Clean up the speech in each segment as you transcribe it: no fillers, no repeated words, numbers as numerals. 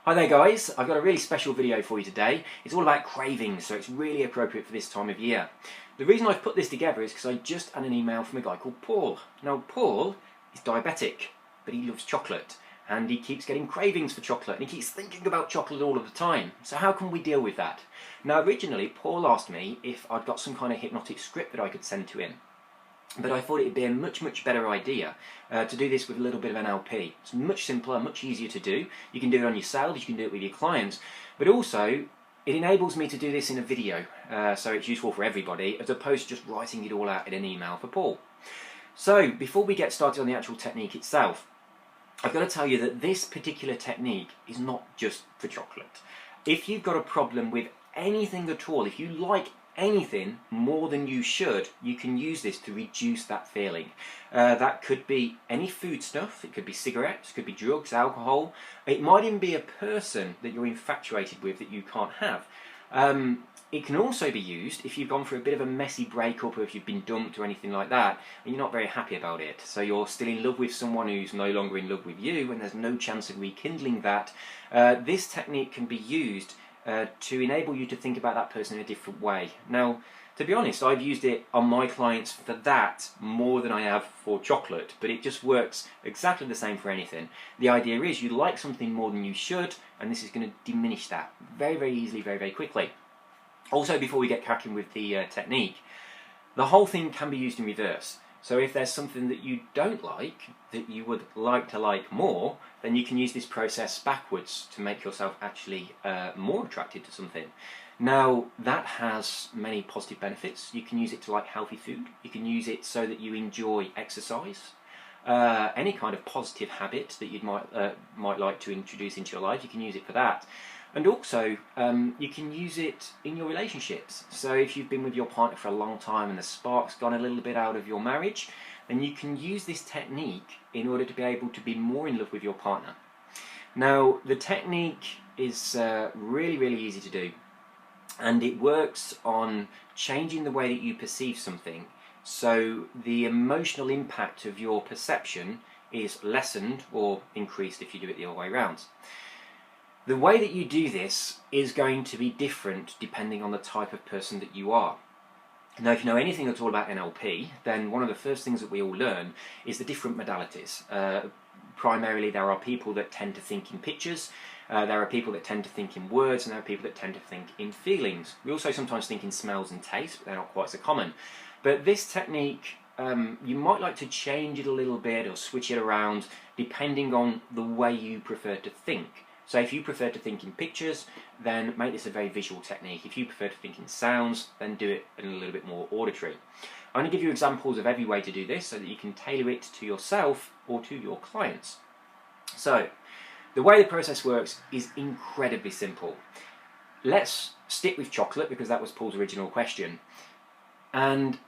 Hi there guys, I've got a really special video for you today. It's all about cravings, so it's really appropriate for this time of year. The reason I've put this together is because I just had an email from a guy called Paul. Now Paul is diabetic, but he loves chocolate and he keeps getting cravings for chocolate and he keeps thinking about chocolate all of the time. So how can we deal with that? Now originally Paul asked me if I'd got some kind of hypnotic script that I could send to him. But I thought it would be a much better idea to do this with a little bit of NLP. It's much simpler, much easier to do. You can do it on yourself, you can do it with your clients, but also it enables me to do this in a video, so it's useful for everybody, as opposed to just writing it all out in an email for Paul. So before we get started on the actual technique itself, I've got to tell you that this particular technique is not just for chocolate. If you've got a problem with anything at all, if you like anything more than you should, you can use this to reduce that feeling. That could be any food stuff, it could be cigarettes, it could be drugs, alcohol, it might even be a person that you're infatuated with that you can't have. It can also be used if you've gone through a bit of a messy breakup or if you've been dumped or anything like that and you're not very happy about it. So you're still in love with someone who's no longer in love with you and there's no chance of rekindling that. This technique can be used to enable you to think about that person in a different way. Now, to be honest, I've used it on my clients for that more than I have for chocolate, but it just works exactly the same for anything. The idea is you like something more than you should, and this is going to diminish that very easily, very quickly. Also, before we get cracking with the technique, the whole thing can be used in reverse. So if there's something that you don't like, that you would like to like more, then you can use this process backwards to make yourself actually more attracted to something. Now, that has many positive benefits. You can use it to like healthy food. You can use it so that you enjoy exercise. Any kind of positive habit that you might like to introduce into your life, you can use it for that. And also, you can use it in your relationships. So if you've been with your partner for a long time and the spark's gone a little bit out of your marriage, then you can use this technique in order to be able to be more in love with your partner. Now, the technique is really easy to do, and it works on changing the way that you perceive something, so the emotional impact of your perception is lessened or increased if you do it the other way around. The way that you do this is going to be different depending on the type of person that you are. Now, if you know anything at all about NLP, then one of the first things that we all learn is the different modalities. Primarily, there are people that tend to think in pictures, there are people that tend to think in words, and there are people that tend to think in feelings. We also sometimes think in smells and tastes, but they're not quite so common. But this technique, you might like to change it a little bit or switch it around depending on the way you prefer to think. So if you prefer to think in pictures, then make this a very visual technique. If you prefer to think in sounds, then do it in a little bit more auditory. I'm going to give you examples of every way to do this so that you can tailor it to yourself or to your clients. So, the way the process works is incredibly simple. Let's stick with chocolate because that was Paul's original question. And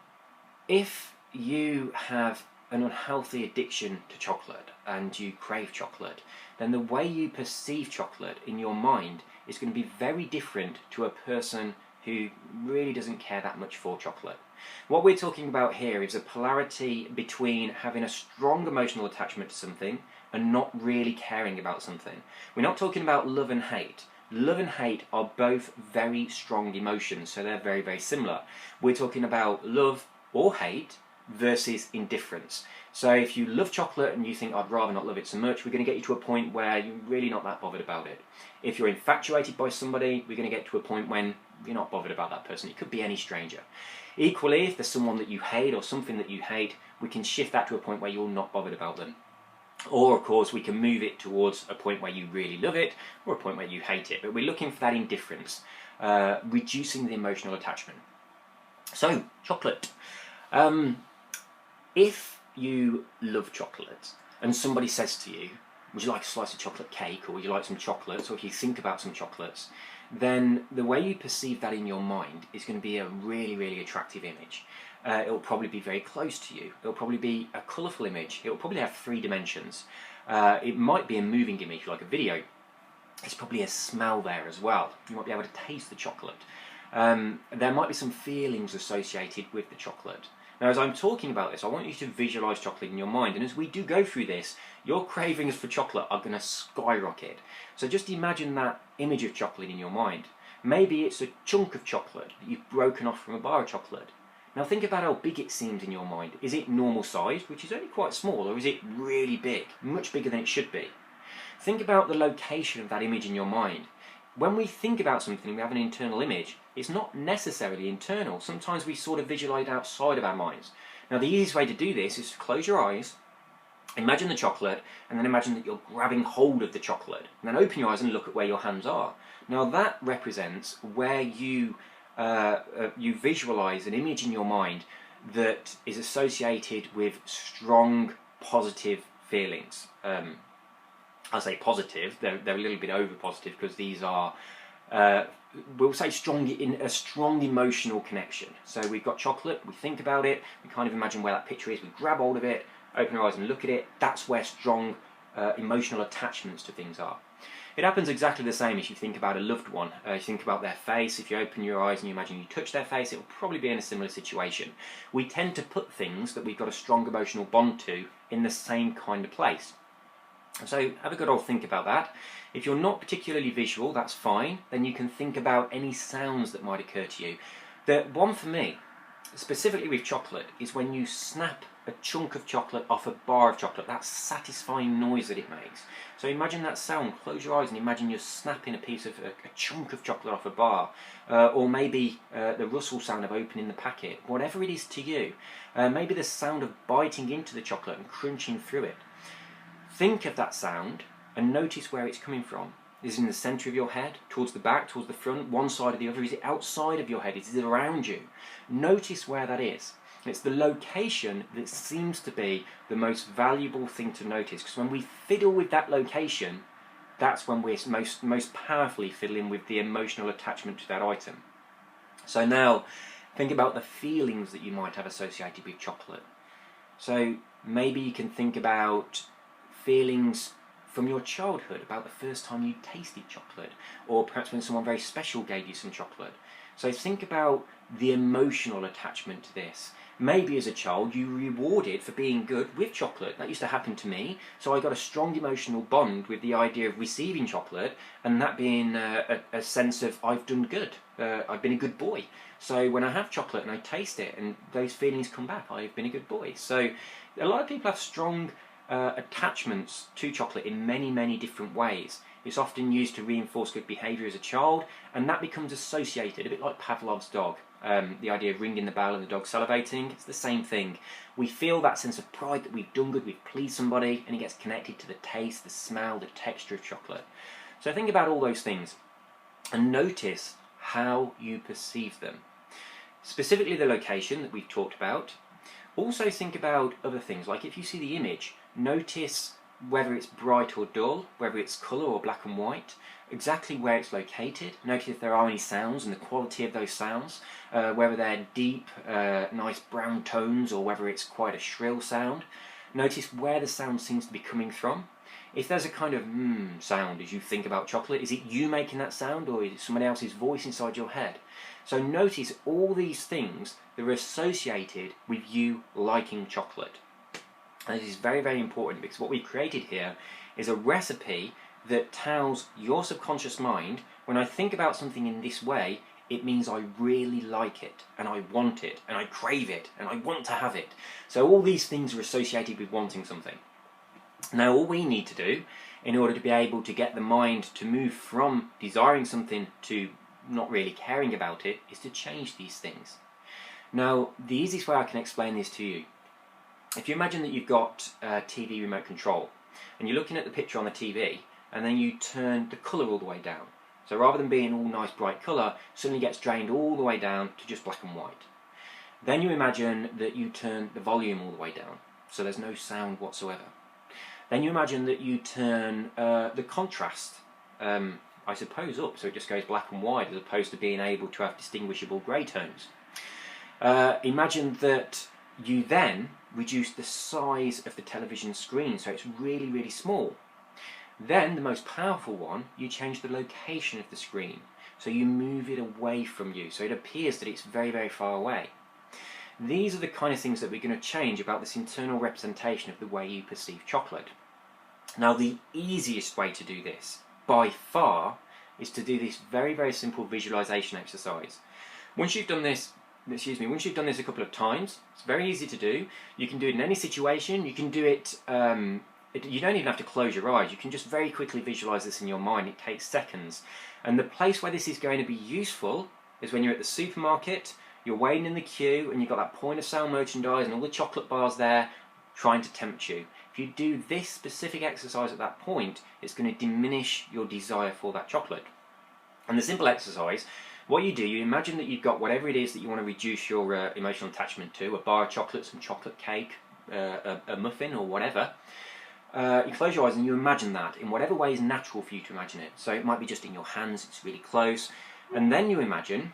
if you have an unhealthy addiction to chocolate and you crave chocolate, then the way you perceive chocolate in your mind is going to be very different to a person who really doesn't care that much for chocolate. What we're talking about here is a polarity between having a strong emotional attachment to something and not really caring about something. We're not talking about love and hate. Love and hate are both very strong emotions, so they're very similar. We're talking about love or hate versus indifference. So if you love chocolate and you think I'd rather not love it so much, we're going to get you to a point where you're really not that bothered about it. If you're infatuated by somebody, we're going to get to a point when you're not bothered about that person. It could be any stranger. Equally, if there's someone that you hate or something that you hate, we can shift that to a point where you're not bothered about them. Or of course we can move it towards a point where you really love it or a point where you hate it. But we're looking for that indifference, reducing the emotional attachment. So, chocolate. If you love chocolate and somebody says to you, would you like a slice of chocolate cake or would you like some chocolates, or if you think about some chocolates, then the way you perceive that in your mind is going to be a really attractive image. It'll probably be very close to you. It'll probably be a colourful image. It'll probably have 3 dimensions. It might be a moving image like a video. There's probably a smell there as well. You might be able to taste the chocolate. There might be some feelings associated with the chocolate. Now, as I'm talking about this, I want you to visualise chocolate in your mind, and as we do go through this, your cravings for chocolate are going to skyrocket. So just imagine that image of chocolate in your mind. Maybe it's a chunk of chocolate that you've broken off from a bar of chocolate. Now think about how big it seems in your mind. Is it normal sized, which is only quite small, or is it really big, much bigger than it should be? Think about the location of that image in your mind. When we think about something, we have an internal image. It's not necessarily internal. Sometimes we sort of visualise outside of our minds. Now the easiest way to do this is to close your eyes, imagine the chocolate, and then imagine that you're grabbing hold of the chocolate. And then open your eyes and look at where your hands are. Now that represents where you visualise an image in your mind that is associated with strong positive feelings. I say positive, they're a little bit over positive because these are, we'll say a strong emotional connection. So we've got chocolate, we think about it, we kind of imagine where that picture is, we grab hold of it, open our eyes and look at it. That's where strong emotional attachments to things are. It happens exactly the same as you think about a loved one. You think about their face. If you open your eyes and you imagine you touch their face, it will probably be in a similar situation. We tend to put things that we've got a strong emotional bond to in the same kind of place. So have a good old think about that. If you're not particularly visual, that's fine. Then you can think about any sounds that might occur to you. The one for me, specifically with chocolate, is when you snap a chunk of chocolate off a bar of chocolate, that satisfying noise that it makes. So imagine that sound, close your eyes and imagine you're snapping a chunk of chocolate off a bar, or maybe the rustle sound of opening the packet, whatever it is to you. Maybe the sound of biting into the chocolate and crunching through it. Think of that sound and notice where it's coming from. Is it in the centre of your head, towards the back, towards the front, one side or the other? Is it outside of your head? Is it around you? Notice where that is. It's the location that seems to be the most valuable thing to notice, because when we fiddle with that location, that's when we're most powerfully fiddling with the emotional attachment to that item. So now, think about the feelings that you might have associated with chocolate. So maybe you can think about feelings from your childhood, about the first time you tasted chocolate, or perhaps when someone very special gave you some chocolate. So think about the emotional attachment to this. Maybe as a child you were rewarded for being good with chocolate. That used to happen to me, so I got a strong emotional bond with the idea of receiving chocolate, and that being a sense of I've done good, I've been a good boy. So when I have chocolate and I taste it and those feelings come back, I've been a good boy. So a lot of people have strong attachments to chocolate in many different ways. It's often used to reinforce good behaviour as a child, and that becomes associated, a bit like Pavlov's dog. The idea of ringing the bell and the dog salivating, it's the same thing. We feel that sense of pride that we've done good, we've pleased somebody, and it gets connected to the taste, the smell, the texture of chocolate. So think about all those things and notice how you perceive them. Specifically the location that we've talked about. Also think about other things, like if you see the image, notice whether it's bright or dull, whether it's colour or black and white, exactly where it's located. Notice if there are any sounds and the quality of those sounds, whether they're deep, nice brown tones or whether it's quite a shrill sound. Notice where the sound seems to be coming from. If there's a kind of sound as you think about chocolate, is it you making that sound or is it someone else's voice inside your head? So notice all these things that are associated with you liking chocolate. And this is very important, because what we've created here is a recipe that tells your subconscious mind, when I think about something in this way, it means I really like it, and I want it, and I crave it, and I want to have it. So all these things are associated with wanting something. Now all we need to do, in order to be able to get the mind to move from desiring something to not really caring about it, is to change these things. Now the easiest way I can explain this to you, if you imagine that you've got a TV remote control and you're looking at the picture on the TV and then you turn the colour all the way down. So rather than being all nice bright colour, suddenly gets drained all the way down to just black and white. Then you imagine that you turn the volume all the way down, so there's no sound whatsoever. Then you imagine that you turn the contrast, I suppose, up, so it just goes black and white as opposed to being able to have distinguishable grey tones. Imagine that you then reduce the size of the television screen so it's really small. Then the most powerful one, you change the location of the screen, so you move it away from you so it appears that it's very far away. these are the kind of things that we're going to change about this internal representation of the way you perceive chocolate. Now, the easiest way to do this, by far, is to do this very, very simple visualization exercise. Once you've done this, once you've done this a couple of times, it's very easy to do. You can do it in any situation. You can do it, you don't even have to close your eyes. You can just very quickly visualize this in your mind. It takes seconds. And the place where this is going to be useful is when you're at the supermarket, you're waiting in the queue, and you've got that point of sale merchandise and all the chocolate bars there trying to tempt you. If you do this specific exercise at that point, it's going to diminish your desire for that chocolate. And the simple exercise, what you do, you imagine that you've got whatever it is that you want to reduce your emotional attachment to, a bar of chocolate, some chocolate cake, a muffin or whatever. You close your eyes and you imagine that in whatever way is natural for you to imagine it. So it might be just in your hands, it's really close. And then you imagine,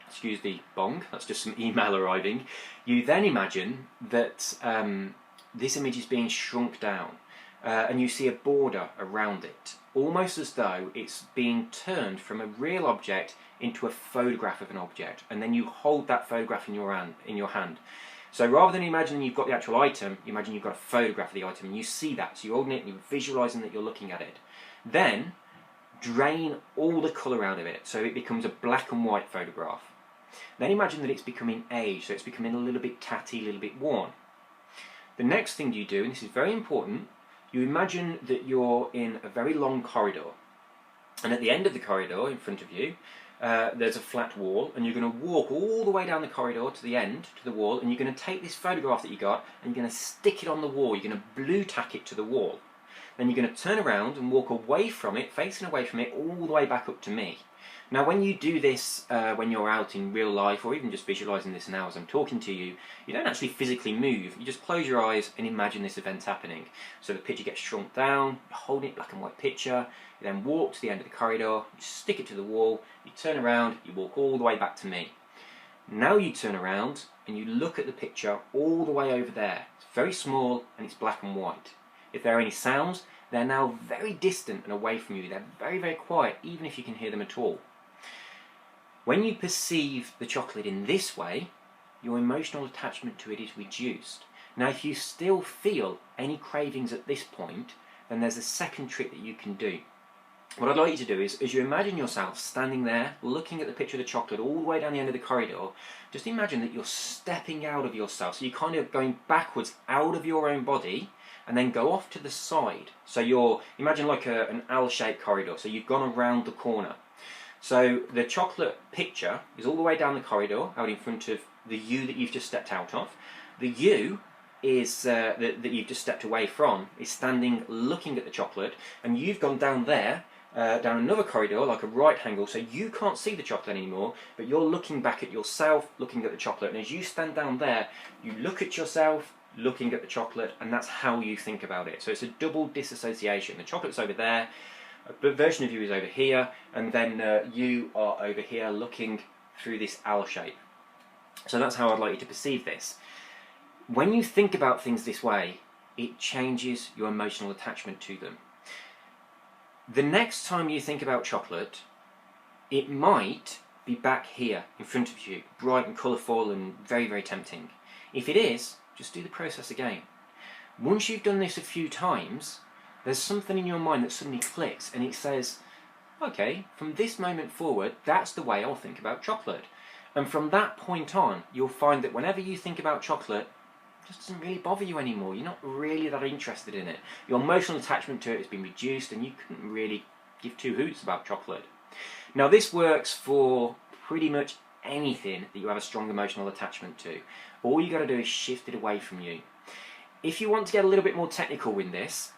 excuse the bong, that's just some email arriving. You then imagine that this image is being shrunk down and you see a border around it, almost as though it's being turned from a real object into a photograph of an object, and then you hold that photograph in your hand. So rather than imagining you've got the actual item, you imagine you've got a photograph of the item and you see that, so you're holding it and you're visualising that you're looking at it. Then drain all the colour out of it so it becomes a black and white photograph. Then imagine that it's becoming aged, so it's becoming a little bit tatty, a little bit worn. The next thing you do, and this is very important, you imagine that you're in a very long corridor, and at the end of the corridor in front of you there's a flat wall, and you're going to walk all the way down the corridor to the end, to the wall, and you're going to take this photograph that you got and you're going to stick it on the wall. You're going to blue tack it to the wall. Then you're going to turn around and walk away from it, facing away from it, all the way back up to me. Now, when you do this, when you're out in real life, or even just visualising this now as I'm talking to you, you don't actually physically move. You just close your eyes and imagine this event happening. So the picture gets shrunk down, you're holding it, black and white picture, you then walk to the end of the corridor, you stick it to the wall, you turn around, you walk all the way back to me. Now you turn around and you look at the picture all the way over there. It's very small and it's black and white. If there are any sounds, they're now very distant and away from you. They're very, very quiet, even if you can hear them at all. When you perceive the chocolate in this way, your emotional attachment to it is reduced. Now, if you still feel any cravings at this point, then there's a second trick that you can do. What I'd like you to do is, as you imagine yourself standing there, looking at the picture of the chocolate all the way down the end of the corridor, just imagine that you're stepping out of yourself. So you're kind of going backwards out of your own body, and then go off to the side. So imagine like an L-shaped corridor, so you've gone around the corner. So the chocolate picture is all the way down the corridor, out in front of the you that you've just stepped out of. The you is that you've just stepped away from is standing looking at the chocolate, and you've gone down there, down another corridor, like a right angle, so you can't see the chocolate anymore, but you're looking back at yourself, looking at the chocolate, and as you stand down there, you look at yourself, looking at the chocolate, and that's how you think about it. So it's a double disassociation. The chocolate's over there, a version of you is over here, and then you are over here looking through this L shape. So that's how I'd like you to perceive this. When you think about things this way, it changes your emotional attachment to them. The next time you think about chocolate, it might be back here in front of you, bright and colourful and very, very tempting. If it is, just do the process again. Once you've done this a few times, there's something in your mind that suddenly clicks and it says, okay, from this moment forward, that's the way I'll think about chocolate. And from that point on, you'll find that whenever you think about chocolate, it just doesn't really bother you anymore. You're not really that interested in it. Your emotional attachment to it has been reduced and you couldn't really give two hoots about chocolate. Now, this works for pretty much anything that you have a strong emotional attachment to. All you got to do is shift it away from you. If you want to get a little bit more technical with this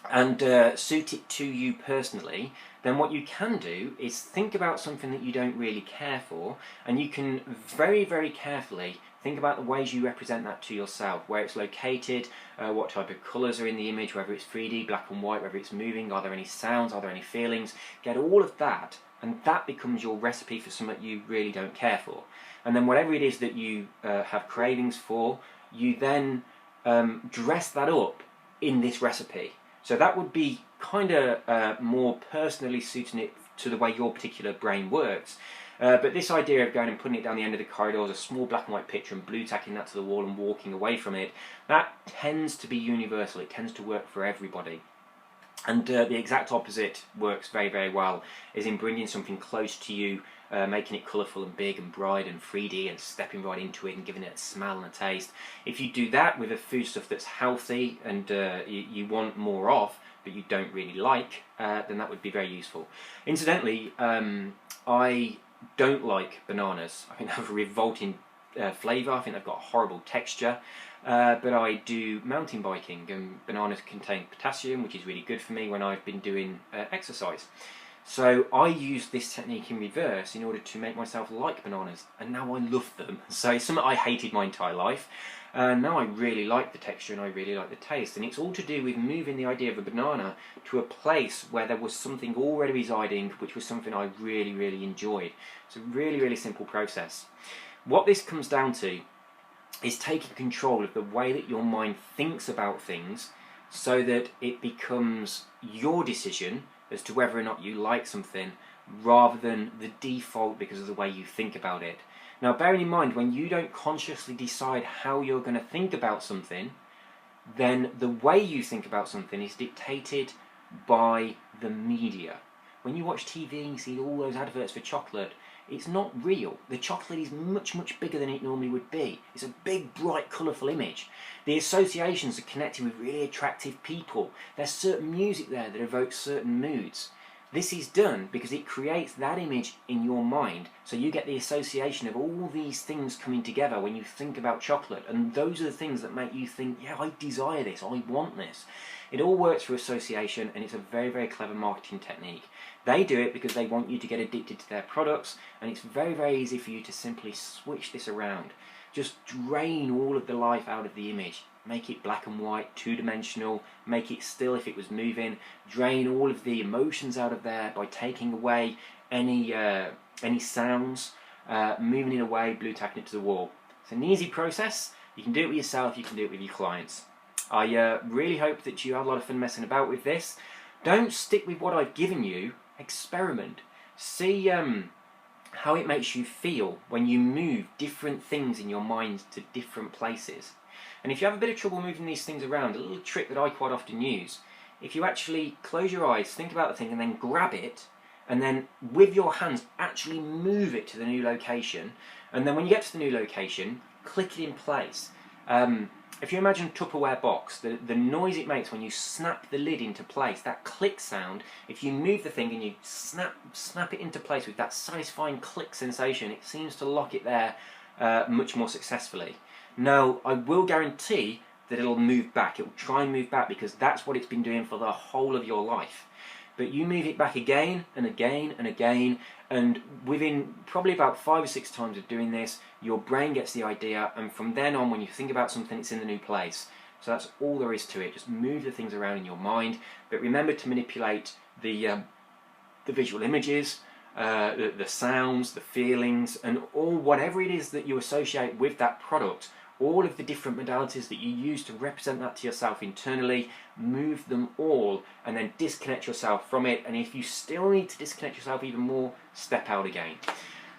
and suit it to you personally, then what you can do is think about something that you don't really care for, and you can very, very carefully think about the ways you represent that to yourself, where it's located, what type of colours are in the image, whether it's 3D, black and white, whether it's moving, are there any sounds, are there any feelings. Get all of that, and that becomes your recipe for something you really don't care for. And then whatever it is that you have cravings for, you then dress that up in this recipe. So that would be kind of more personally suiting it to the way your particular brain works. But this idea of going and putting it down the end of the corridor as a small black and white picture and blue tacking that to the wall and walking away from it, that tends to be universal. It tends to work for everybody. And the exact opposite works very, very well, is in bringing something close to you, making it colourful and big and bright and 3D and stepping right into it and giving it a smell and a taste. If you do that with a foodstuff that's healthy and you want more of, but you don't really like, then that would be very useful. Incidentally, I don't like bananas. I think they have a revolting flavour. I think they've got a horrible texture. But I do mountain biking, and bananas contain potassium, which is really good for me when I've been doing exercise. So I use this technique in reverse in order to make myself like bananas, and now I love them. So it's something I hated my entire life, and now I really like the texture and I really like the taste. And it's all to do with moving the idea of a banana to a place where there was something already residing, which was something I really, really enjoyed. It's a really, really simple process. What this comes down to is taking control of the way that your mind thinks about things so that it becomes your decision as to whether or not you like something rather than the default because of the way you think about it. Now, bearing in mind, when you don't consciously decide how you're going to think about something, then the way you think about something is dictated by the media. When you watch TV and you see all those adverts for chocolate, it's not real. The chocolate is much, much bigger than it normally would be. It's a big, bright, colourful image. The associations are connected with really attractive people. There's certain music there that evokes certain moods. This is done because it creates that image in your mind, so you get the association of all these things coming together when you think about chocolate, and those are the things that make you think, yeah, I desire this, I want this. It all works through association, and it's a very, very clever marketing technique. They do it because they want you to get addicted to their products, and it's very, very easy for you to simply switch this around. Just drain all of the life out of the image. Make it black and white, two-dimensional, make it still if it was moving, drain all of the emotions out of there by taking away any sounds, moving it away, blue tacking it to the wall. It's an easy process. You can do it with yourself, you can do it with your clients. I really hope that you have a lot of fun messing about with this. Don't stick with what I've given you, experiment. See how it makes you feel when you move different things in your mind to different places. And if you have a bit of trouble moving these things around, a little trick that I quite often use, if you actually close your eyes, think about the thing and then grab it, and then with your hands actually move it to the new location, and then when you get to the new location, click it in place. If you imagine a Tupperware box, the noise it makes when you snap the lid into place, that click sound, if you move the thing and you snap it into place with that satisfying click sensation, it seems to lock it there much more successfully. Now, I will guarantee that it'll move back. It will try and move back because that's what it's been doing for the whole of your life. But you move it back again and again and again, and within probably about 5 or 6 times of doing this, your brain gets the idea, and from then on, when you think about something, it's in the new place. So that's all there is to it. Just move the things around in your mind, but remember to manipulate the visual images, the sounds, the feelings, and whatever it is that you associate with that product. All of the different modalities that you use to represent that to yourself internally, move them all and then disconnect yourself from it. And if you still need to disconnect yourself even more, step out again.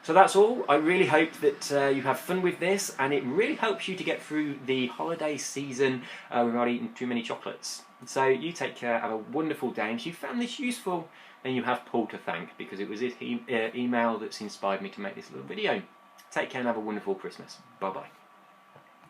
So that's all. I really hope that you have fun with this, and it really helps you to get through the holiday season without eating too many chocolates. So you take care, have a wonderful day, and if you found this useful, then you have Paul to thank, because it was his email that's inspired me to make this little video. Take care and have a wonderful Christmas. Bye bye.